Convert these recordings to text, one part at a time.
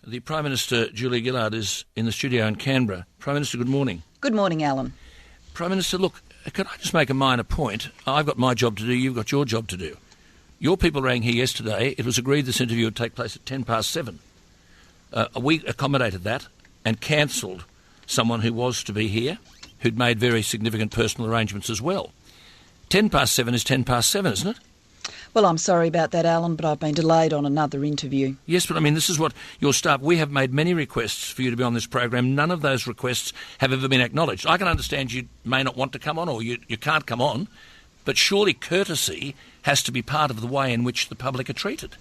The Prime Minister, Gillard, is in the studio in Canberra. Prime Minister, good morning. Good morning, Alan. Prime Minister, look, can I just make a minor point? I've got my job to do, you've got your job to do. Your people rang here yesterday. It was agreed this interview would take place at 7:10. We accommodated that and cancelled someone who was to be here, who'd made very significant personal arrangements as well. 7:10 is 7:10, isn't it? Well, I'm sorry about that, Alan, but I've been delayed on another interview. Yes, but I mean, this is what your staff... We have made many requests for you to be on this program. None of those requests have ever been acknowledged. I can understand you may not want to come on or you can't come on, but surely courtesy has to be part of the way in which the public are treated.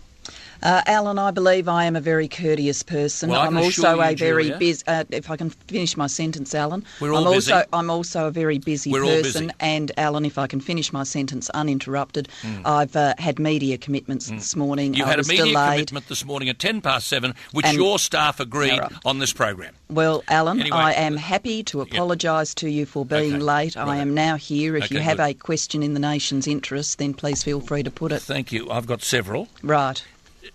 Alan, I believe I am a very courteous person. Well, I'm also a very Julia. busy... if I can finish my sentence, Alan. We're all busy. I'm also a very busy We're person. all busy. And, Alan, if I can finish my sentence uninterrupted, I've had media commitments this morning. You I had a was media delayed. commitment this morning at 7:10, which your staff agreed on this program. Well, Alan, Anyway, I am happy to apologise to you for being late. I am now here. If you have a question in the nation's interest, then please feel free to put it. Thank you. I've got several. Right.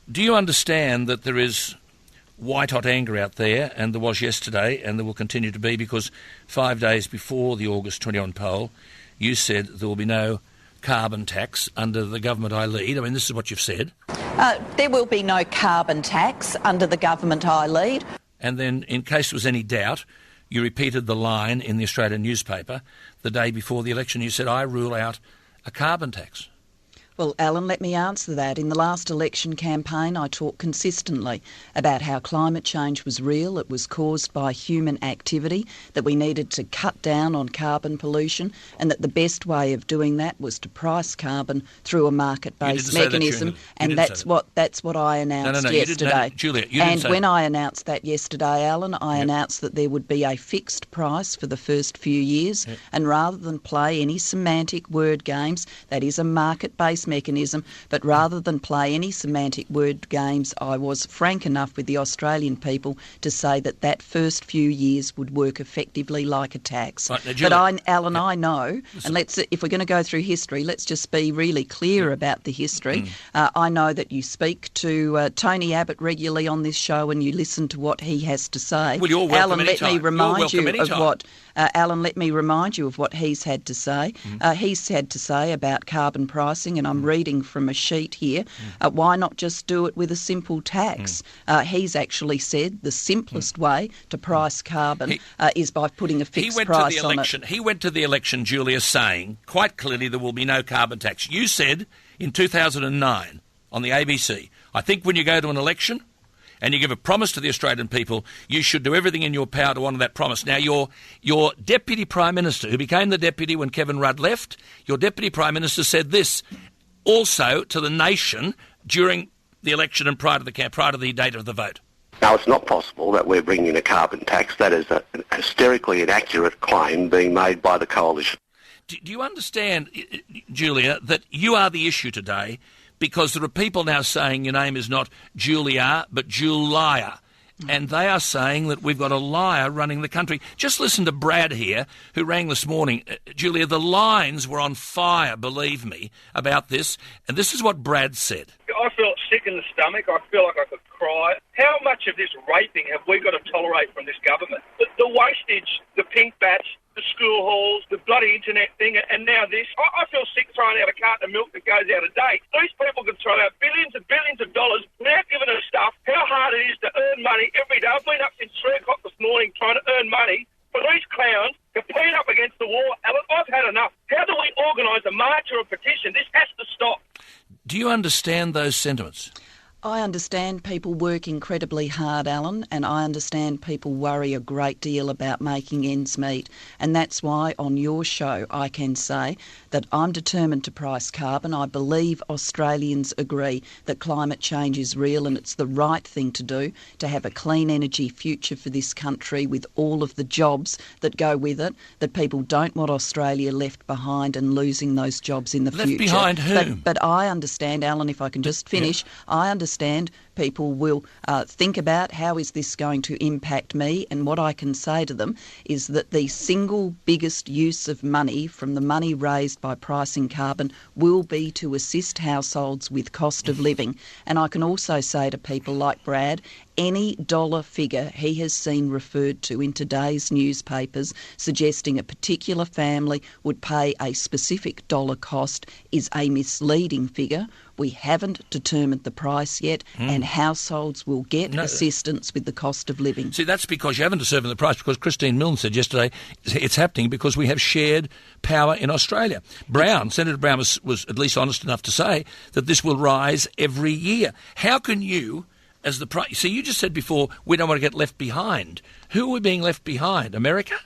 Do you understand that there is white-hot anger out there, and there was yesterday, and there will continue to be, because 5 days before the August 21 poll, you said there will be no carbon tax under the government I lead. I mean, this is what you've said. There will be no carbon tax under the government I lead. And then, in case there was any doubt, you repeated the line in the Australian newspaper the day before the election. You said, I rule out a carbon tax. Well, Alan, let me answer that. In the last election campaign, I talked consistently about how climate change was real, it was caused by human activity, that we needed to cut down on carbon pollution, and that the best way of doing that was to price carbon through a market-based mechanism, and that's what I announced yesterday. Julia, you didn't say when I announced that yesterday, Alan, I announced that there would be a fixed price for the first few years, and rather than play any semantic word games, that is a market-based mechanism, but rather than play any semantic word games, I was frank enough with the Australian people to say that that first few years would work effectively like a tax. Right, now, Julia, but I know, and if we're going to go through history, let's just be really clear about the history. I know that you speak to Tony Abbott regularly on this show and you listen to what he has to say. Well, you're welcome Alan, let me remind you of what Alan, let me remind you of what he's had to say. He's had to say about carbon pricing, and I'm reading from a sheet here. Why not just do it with a simple tax? He's actually said the simplest way to price carbon is by putting a fixed price on it. He went to the election, Julia, saying quite clearly there will be no carbon tax. You said in 2009 on the ABC, I think when you go to an election and you give a promise to the Australian people, you should do everything in your power to honour that promise. Now, your Deputy Prime Minister, who became the Deputy when Kevin Rudd left, your Deputy Prime Minister said this also to the nation during the election and prior to the date of the vote. Now, it's not possible that we're bringing in a carbon tax. That is a hysterically inaccurate claim being made by the coalition. Do you understand, Julia, that you are the issue today because there are people now saying your name is not Julia but Julia, and they are saying that we've got a liar running the country. Just listen to Brad here, who rang this morning. Julia, the lines were on fire, believe me, about this, and this is what Brad said. I felt sick in the stomach. I feel like I could cry. How much of this raping have we got to tolerate from this government? The wastage, the pink bats, the school halls, the bloody internet thing, and now this. I feel sick throwing out a carton of milk that goes out of date. These people can throw out billions and billions of dollars without giving us stuff. How hard it is to earn money every day. I've been up since 3 o'clock this morning trying to earn money for these clowns compete up against the war. Alan, I've had enough. How do we organise a march or a petition? This has to stop. Do you understand those sentiments? I understand people work incredibly hard, Alan, and I understand people worry a great deal about making ends meet. And that's why on your show I can say that I'm determined to price carbon. I believe Australians agree that climate change is real and it's the right thing to do to have a clean energy future for this country with all of the jobs that go with it, that people don't want Australia left behind and losing those jobs in the future. Left behind whom? But I understand, Alan, if I can just finish, I understand people will think about how is this going to impact me, and what I can say to them is that the single biggest use of money from the money raised by pricing carbon will be to assist households with cost of living. And I can also say to people like Brad, any dollar figure he has seen referred to in today's newspapers suggesting a particular family would pay a specific dollar cost is a misleading figure. We haven't determined the price yet, and households will get assistance with the cost of living. See, that's because you haven't determined the price, because Christine Milne said yesterday it's happening because we have shared power in Australia. Senator Brown was at least honest enough to say that this will rise every year. How can you, as the price... See, you just said before, we don't want to get left behind. Who are we being left behind? America?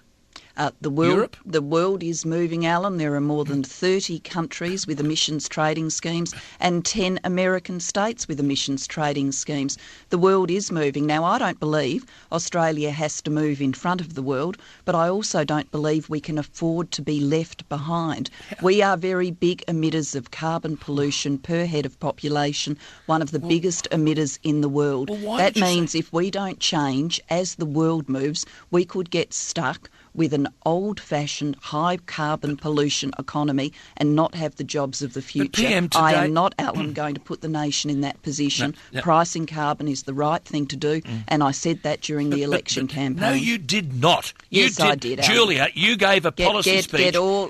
Europe? The world is moving, Alan. There are more than 30 countries with emissions trading schemes and 10 American states with emissions trading schemes. The world is moving. Now, I don't believe Australia has to move in front of the world, but I also don't believe we can afford to be left behind. We are very big emitters of carbon pollution per head of population, one of the biggest emitters in the world. That means if we don't change as the world moves, we could get stuck with an old-fashioned high-carbon pollution economy and not have the jobs of the future. I am not, Alan, going to put the nation in that position. Pricing carbon is the right thing to do, and I said that during the election campaign. No, you did not. Yes, I did, Alan. Julia, you gave a policy speech. Get all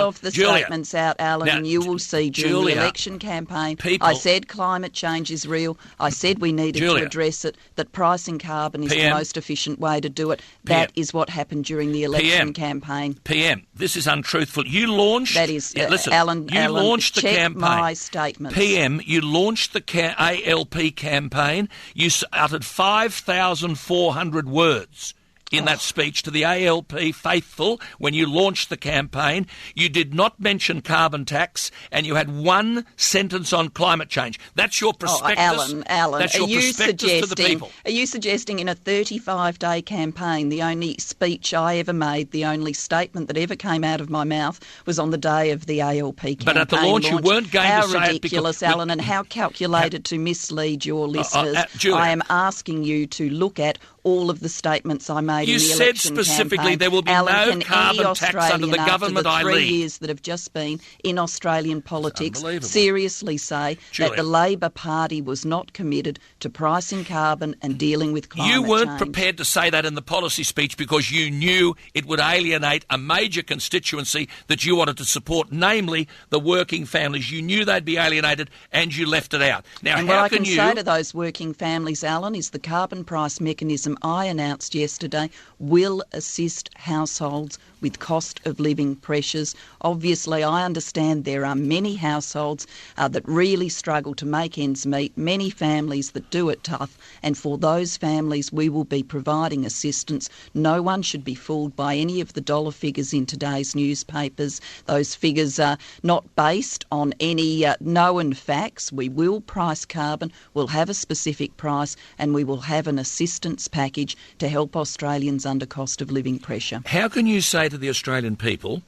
of the statements out, Alan, and you will see during the election campaign. I said climate change is real. I said we needed to address it, that pricing carbon is the most efficient way to do it. That is what happened during the election campaign. PM, this is untruthful. You launched... That is, listen, Alan, launched the check campaign. My statements. PM, you launched the ALP campaign. You uttered 5,400 words in that speech to the ALP faithful when you launched the campaign. You did not mention carbon tax, and you had one sentence on climate change. That's your prospectus. Alan, that's your prospectus to the people. Are you suggesting in a 35-day campaign the only speech I ever made, the only statement that ever came out of my mouth was on the day of the ALP campaign But at the launch you weren't going to say it. How ridiculous, Alan, and how calculated to mislead your listeners. Julia, I am asking you to look at all of the statements I made in the election campaign. You said specifically there will be no carbon tax under the government I lead. After the 3 years that have just been in Australian politics, seriously say that the Labor Party was not committed to pricing carbon and dealing with climate change. You weren't prepared to say that in the policy speech because you knew it would alienate a major constituency that you wanted to support, namely the working families. You knew they'd be alienated and you left it out. Now, and what I can say to those working families, Alan, is the carbon price mechanism I announced yesterday will assist households with cost of living pressures. Obviously, I understand there are many households that really struggle to make ends meet, many families that do it tough, and for those families we will be providing assistance. No one should be fooled by any of the dollar figures in today's newspapers. Those figures are not based on any known facts. We will price carbon, we'll have a specific price, and we will have an assistance package to help Australians under cost of living pressure. How can you say to the Australian people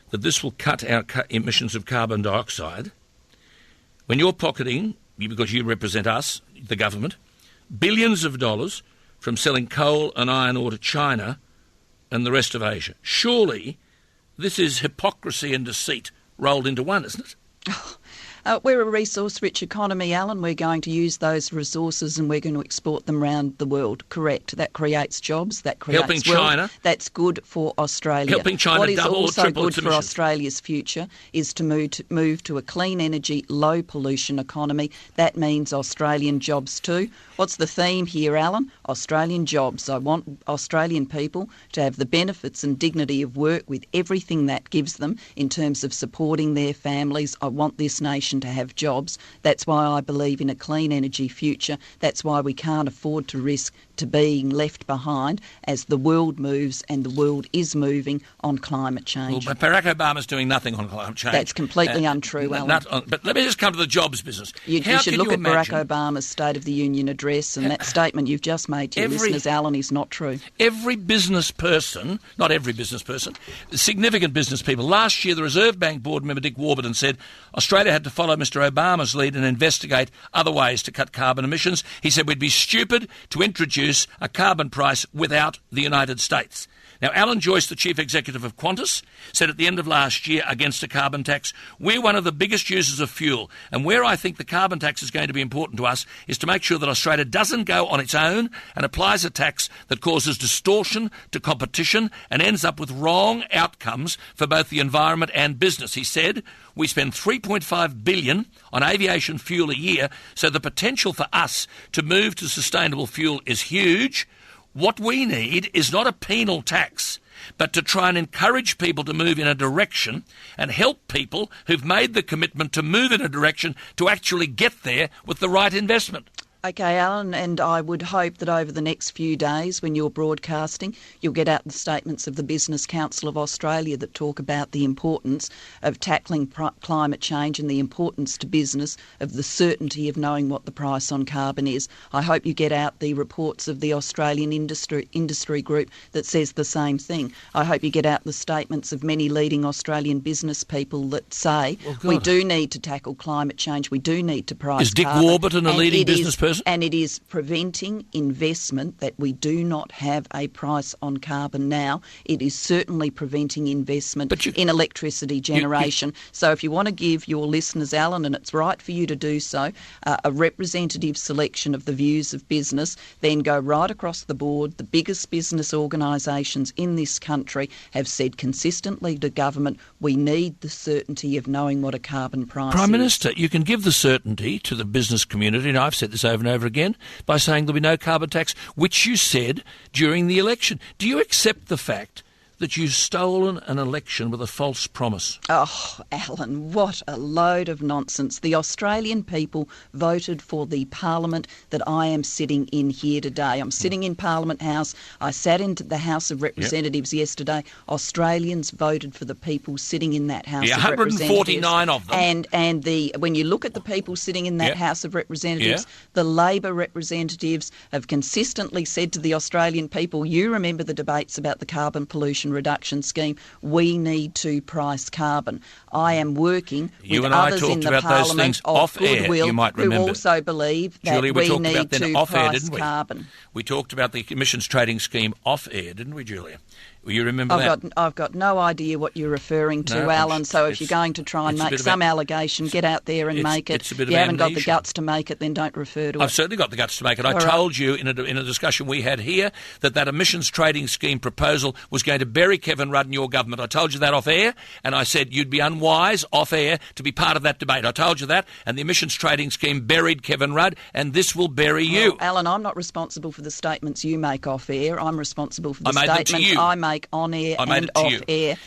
that this will cut our emissions of carbon dioxide when you're pocketing, because you represent us, the government, billions of dollars from selling coal and iron ore to China and the rest of Asia? Surely this is hypocrisy and deceit rolled into one, isn't it? We're a resource-rich economy, Alan. We're going to use those resources and we're going to export them around the world. Correct. That creates jobs. That creates helping wealth. China. That's good for Australia. Helping China what is double also or triple good its for emissions. Australia's future is to move to a clean energy, low pollution economy. That means Australian jobs too. What's the theme here, Alan? Australian jobs. I want Australian people to have the benefits and dignity of work with everything that gives them in terms of supporting their families. I want this nation to have jobs. That's why I believe in a clean energy future. That's why we can't afford to risk to being left behind as the world moves, and the world is moving on climate change. Well, Barack Obama's doing nothing on climate change. That's completely untrue, Alan. But let me just come to the jobs business. You should look at Barack Obama's State of the Union address, and that statement you've just made to your listeners, Alan, is not true. Every business person, not every business person, significant business people. Last year, the Reserve Bank board member Dick Warburton said Australia had to follow Mr Obama's lead and investigate other ways to cut carbon emissions. He said we'd be stupid to introduce a carbon price without the United States. Now, Alan Joyce, the chief executive of Qantas, said at the end of last year against a carbon tax, we're one of the biggest users of fuel, and where I think the carbon tax is going to be important to us is to make sure that Australia doesn't go on its own and applies a tax that causes distortion to competition and ends up with wrong outcomes for both the environment and business. He said, we spend $3.5 billion on aviation fuel a year, so the potential for us to move to sustainable fuel is huge. What we need is not a penal tax, but to try and encourage people to move in a direction and help people who've made the commitment to move in a direction to actually get there with the right investment. Okay, Alan, and I would hope that over the next few days when you're broadcasting, you'll get out the statements of the Business Council of Australia that talk about the importance of tackling climate change and the importance to business of the certainty of knowing what the price on carbon is. I hope you get out the reports of the Australian industry group that says the same thing. I hope you get out the statements of many leading Australian business people that say we do need to tackle climate change, we do need to price Is Dick carbon. Warburton a leading business person? And it is preventing investment that we do not have a price on carbon now. It is certainly preventing investment in electricity generation. So if you want to give your listeners, Alan, and it's right for you to do so, a representative selection of the views of business, then go right across the board. The biggest business organisations in this country have said consistently to government, we need the certainty of knowing what a carbon price is. Prime Minister, you can give the certainty to the business community, and I've said this over and over again, by saying there'll be no carbon tax, which you said during the election. Do you accept the fact that you've stolen an election with a false promise? Oh, Alan, what a load of nonsense. The Australian people voted for the parliament that I am sitting in here today. I'm sitting in Parliament House. I sat into the House of Representatives yesterday. Australians voted for the people sitting in that House of Representatives. 149 of them. And when you look at the people sitting in that House of Representatives, the Labor representatives have consistently said to the Australian people, you remember the debates about the carbon pollution reduction scheme, we need to price carbon. I am working with others in the Parliament of goodwill who also believe that Julia, we need to price carbon. We talked about the emissions trading scheme off-air, didn't we, Julia? You remember that? I've got no idea what you're referring to, Alan, so if you're going to try and make some allegation, get out there and make it. If you haven't got the guts to make it, then don't refer to it. I've certainly got the guts to make it. I told you in a discussion we had here that emissions trading scheme proposal was going to bury Kevin Rudd and your government. I told you that off-air, and I said you'd be unwise off-air to be part of that debate. I told you that, and the emissions trading scheme buried Kevin Rudd, and this will bury you. Alan, I'm not responsible for the statements you make off-air. I'm responsible for the statements I make on air and off air.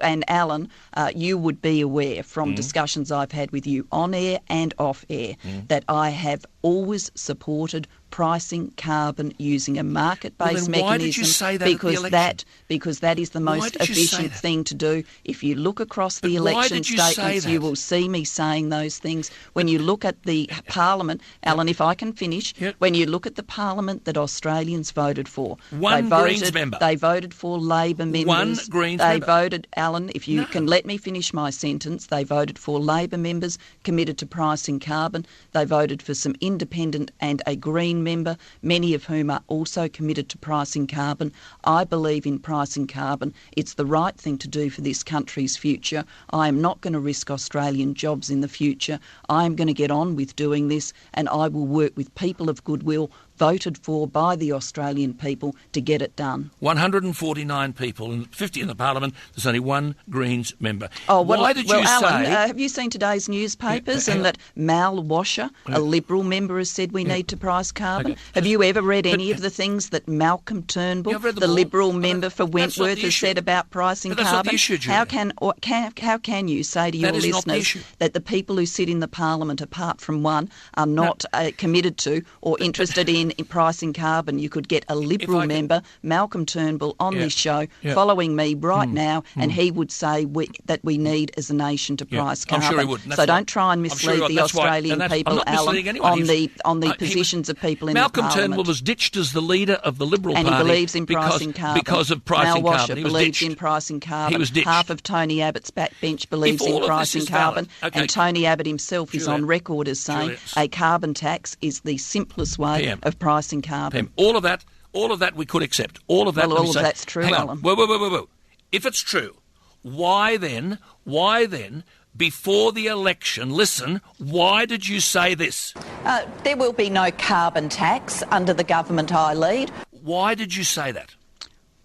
And Alan, you would be aware from discussions I've had with you on air and off air that I have always supported pricing carbon using a market-based mechanism. Why did you say that because that is the most efficient thing to do. If you look across the election statements, you will see me saying those things. When you look at the Parliament, Alan, if I can finish, when you look at the Parliament that Australians voted for, they voted for Labor members. Voted, Alan, if you can let me finish my sentence, they voted for Labor members committed to pricing carbon. They voted for some independent and a Green member, many of whom are also committed to pricing carbon. I believe in pricing carbon. It's the right thing to do for this country's future. I am not going to risk Australian jobs in the future. I am going to get on with doing this, and I will work with people of goodwill voted for by the Australian people to get it done. 149 people and 50 in the Parliament. There's only one Greens member. Why did you say... have you seen today's newspapers and that Mal Washer, a Liberal member, has said we need to price carbon? Have you ever read any of the things that Malcolm Turnbull, the Liberal member for Wentworth, has said about pricing carbon? How can you say to your listeners that the people who sit in the Parliament, apart from one, are not committed to or interested in in pricing carbon, you could get a Liberal member, Malcolm Turnbull, on this show following me right now, and he would say that we need as a nation to price carbon. I'm sure he would. So don't try and mislead the Australian people, Alan, on the positions of people in the Parliament. Malcolm Turnbull was ditched as the leader of the Liberal Party. And he believes in pricing carbon. Because of pricing Mal carbon. Washer believes in pricing carbon. He was ditched. Half of Tony Abbott's backbench believes in pricing carbon. And Tony Abbott himself is on record as saying a carbon tax is the simplest way of pricing carbon. All of that we could accept. All of that. Well, all of that's true, Alan. Whoa. If it's true, why then, before the election, listen, why did you say this? There will be no carbon tax under the government I lead. Why did you say that?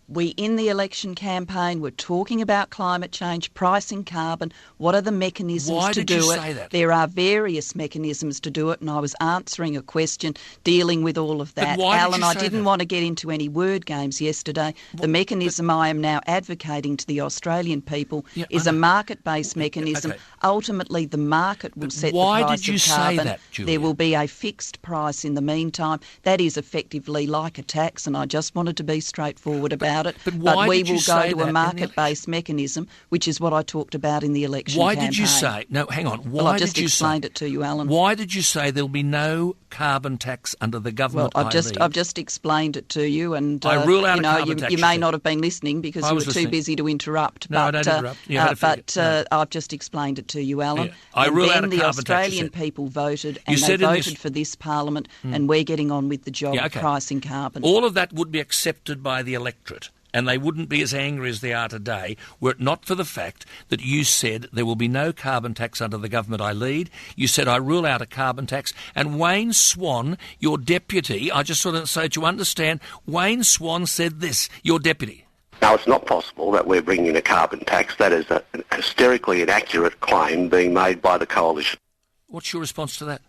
We, in the election campaign, were talking about climate change, pricing carbon, what are the mechanisms to do it. Why did you say that? There are various mechanisms to do it, and I was answering a question dealing with all of that. But why Alan, did you I say didn't that? want to get into any word games yesterday. The mechanism I am now advocating to the Australian people is a market-based mechanism. Okay. Ultimately, the market will set the why price did you of say carbon. that, Julia? There will be a fixed price in the meantime. That is effectively like a tax, and I just wanted to be straightforward about it. But why we did you will say go to that a in market-based mechanism, which is what I talked about in the election campaign. Why did you say... No, hang on. Well, I've just explained it to you, Alan. Why did you say there'll be no carbon tax under the government I lead? I've just explained it to you, and I rule out a carbon tax, you may not have been listening because you were too busy to interrupt. No, I don't interrupt. I've just explained it to you, Alan. Yeah. I rule out a the carbon tax, Australian people voted, and they voted for this Parliament, and we're getting on with the job of pricing carbon. All of that would be accepted by the electorate, and they wouldn't be as angry as they are today were it not for the fact that you said there will be no carbon tax under the government I lead. You said I rule out a carbon tax. And Wayne Swan, your deputy, I just sort of so to understand, Wayne Swan said this, your deputy. Now, it's not possible that we're bringing a carbon tax. That is an hysterically inaccurate claim being made by the coalition. What's your response to that?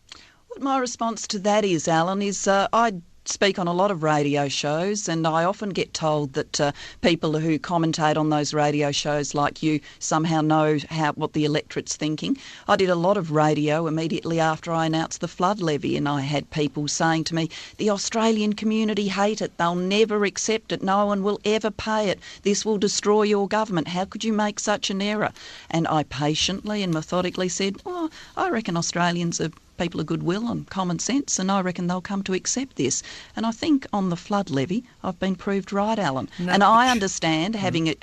What my response to that is, Alan, is I speak on a lot of radio shows, and I often get told that people who commentate on those radio shows like you somehow know what the electorate's thinking. I did a lot of radio immediately after I announced the flood levy, and I had people saying to me, the Australian community hate it, they'll never accept it, no one will ever pay it, this will destroy your government, how could you make such an error? And I patiently and methodically said, well, I reckon Australians are people of goodwill and common sense, and I reckon they'll come to accept this. And I think on the flood levy, I've been proved right, Alan. And I understand, having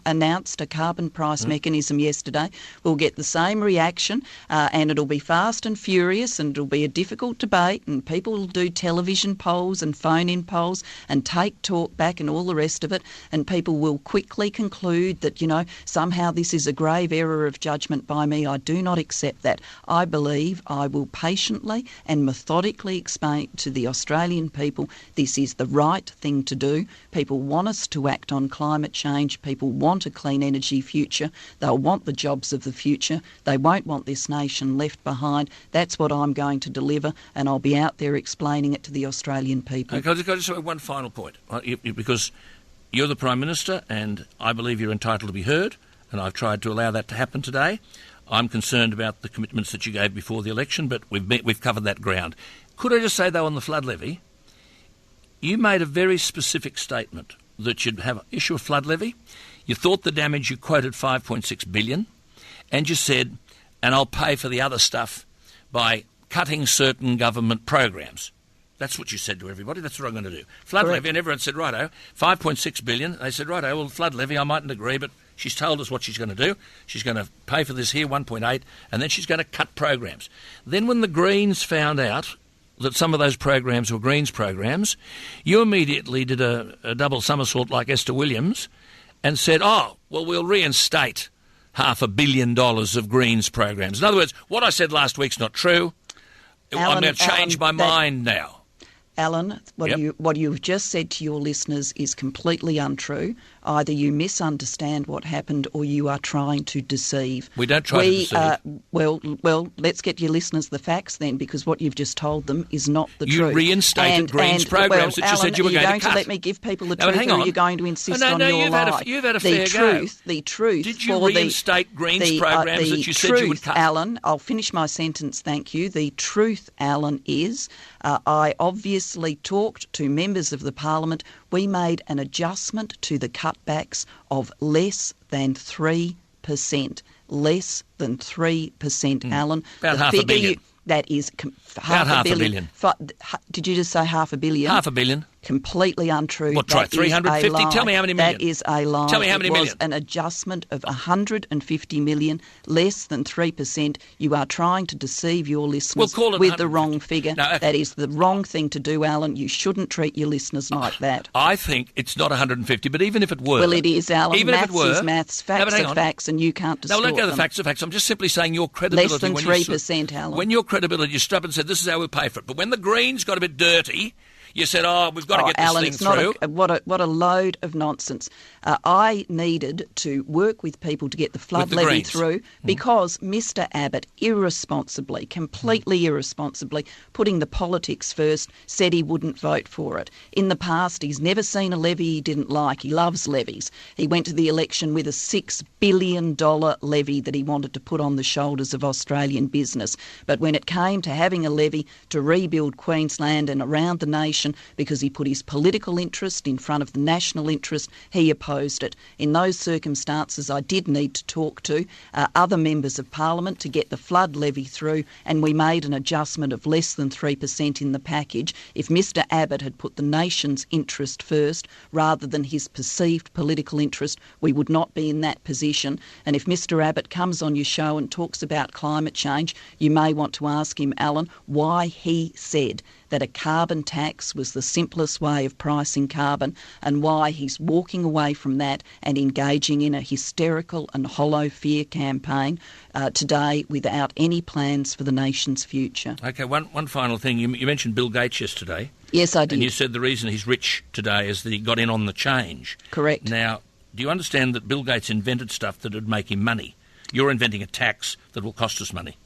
announced a carbon price mechanism yesterday, we'll get the same reaction, and it'll be fast and furious, and it'll be a difficult debate, and people will do television polls and phone-in polls and take talk back and all the rest of it, and people will quickly conclude that, somehow this is a grave error of judgment by me. I do not accept that. I believe I will patiently and methodically explain to the Australian people this is the right thing to do. People want us to act on climate change. People want a clean energy future. They'll want the jobs of the future. They won't want this nation left behind. That's what I'm going to deliver, and I'll be out there explaining it to the Australian people. Okay, I'll just make one final point, because you're the Prime Minister and I believe you're entitled to be heard, and I've tried to allow that to happen today. I'm concerned about the commitments that you gave before the election, but we've covered that ground. Could I just say, though, on the flood levy, you made a very specific statement that you'd have an issue of flood levy. You thought the damage, you quoted $5.6 billion, and you said, and I'll pay for the other stuff by cutting certain government programs. That's what you said to everybody. That's what I'm going to do. Flood levy, and everyone said, righto, $5.6 billion. They said, righto, well, flood levy, I mightn't agree, but she's told us what she's going to do. She's going to pay for this here, 1.8, and then she's going to cut programs. Then when the Greens found out that some of those programs were Greens programs, you immediately did a double somersault like Esther Williams and said, oh, well, we'll reinstate $500 million of Greens programs. In other words, what I said last week's not true. I'm going to change my mind now. Alan, what you've just said to your listeners is completely untrue. Either you misunderstand what happened or you are trying to deceive. We don't try to deceive. Well, let's get your listeners the facts then, because what you've just told them is not the truth. You reinstated Greens programs that you said you were going to cut. Are you going to let me give people the truth, or are you going to insist on your lie? You've had a fair go. The truth. Did you reinstate Greens programs that you said you would cut? Alan, I'll finish my sentence, thank you. The truth, Alan, is I obviously honestly talked to members of the parliament, we made an adjustment to the cutbacks of less than 3%. Less than 3%, Alan. About the half a billion. That is half a billion. Did you just say half a billion? Half a billion. Completely untrue. What, try That is 350? a lie. Tell me how many million. That is a lie. Tell me how many million. It was an adjustment of 150 million, less than 3%. You are trying to deceive your listeners We'll call it with the 150. wrong figure. No, that is the wrong thing to do, Alan. You shouldn't treat your listeners like that. I think it's not 150, but even if it were... Well, it is, Alan. Even maths if it were... is maths. No, Facts hang are on. facts, and you can't distort No, don't go to the them. facts are facts. I'm just simply saying your credibility... Less than 3%, Alan. When your credibility, you stood up and said, this is how we pay for it. But when the Greens got a bit dirty... You said, we've got to get this Alan, thing it's through. What a load of nonsense. I needed to work with people to get the flood levy Greens. through because Mr Abbott irresponsibly, completely irresponsibly, putting the politics first, said he wouldn't vote for it. In the past, he's never seen a levy he didn't like. He loves levies. He went to the election with a $6 billion levy that he wanted to put on the shoulders of Australian business. But when it came to having a levy to rebuild Queensland and around the nation, because he put his political interest in front of the national interest, he opposed it. In those circumstances, I did need to talk to other members of Parliament to get the flood levy through, and we made an adjustment of less than 3% in the package. If Mr Abbott had put the nation's interest first rather than his perceived political interest, we would not be in that position. And if Mr Abbott comes on your show and talks about climate change, you may want to ask him, Alan, why he said that a carbon tax was the simplest way of pricing carbon, and why he's walking away from that and engaging in a hysterical and hollow fear campaign today without any plans for the nation's future. OK, one final thing. You mentioned Bill Gates yesterday. Yes, I did. And you said the reason he's rich today is that he got in on the change. Correct. Now, do you understand that Bill Gates invented stuff that would make him money? You're inventing a tax that will cost us money.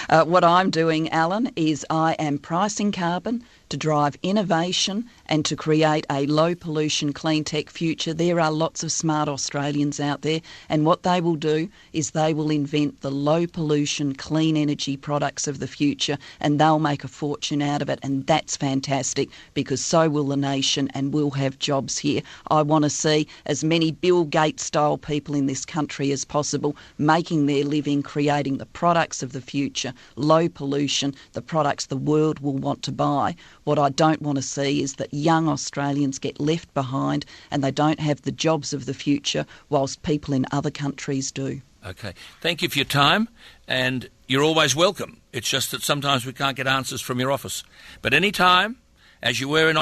What I'm doing, Alan, is I am pricing carbon to drive innovation and to create a low-pollution, clean tech future. There are lots of smart Australians out there, and what they will do is they will invent the low-pollution, clean energy products of the future, and they'll make a fortune out of it, and that's fantastic, because so will the nation, and we'll have jobs here. I want to see as many Bill Gates-style people in this country as possible making their living, creating the products of the future, low pollution, the products the world will want to buy. What I don't want to see is that young Australians get left behind and they don't have the jobs of the future whilst people in other countries do. OK. Thank you for your time, and you're always welcome. It's just that sometimes we can't get answers from your office. But any time, as you were in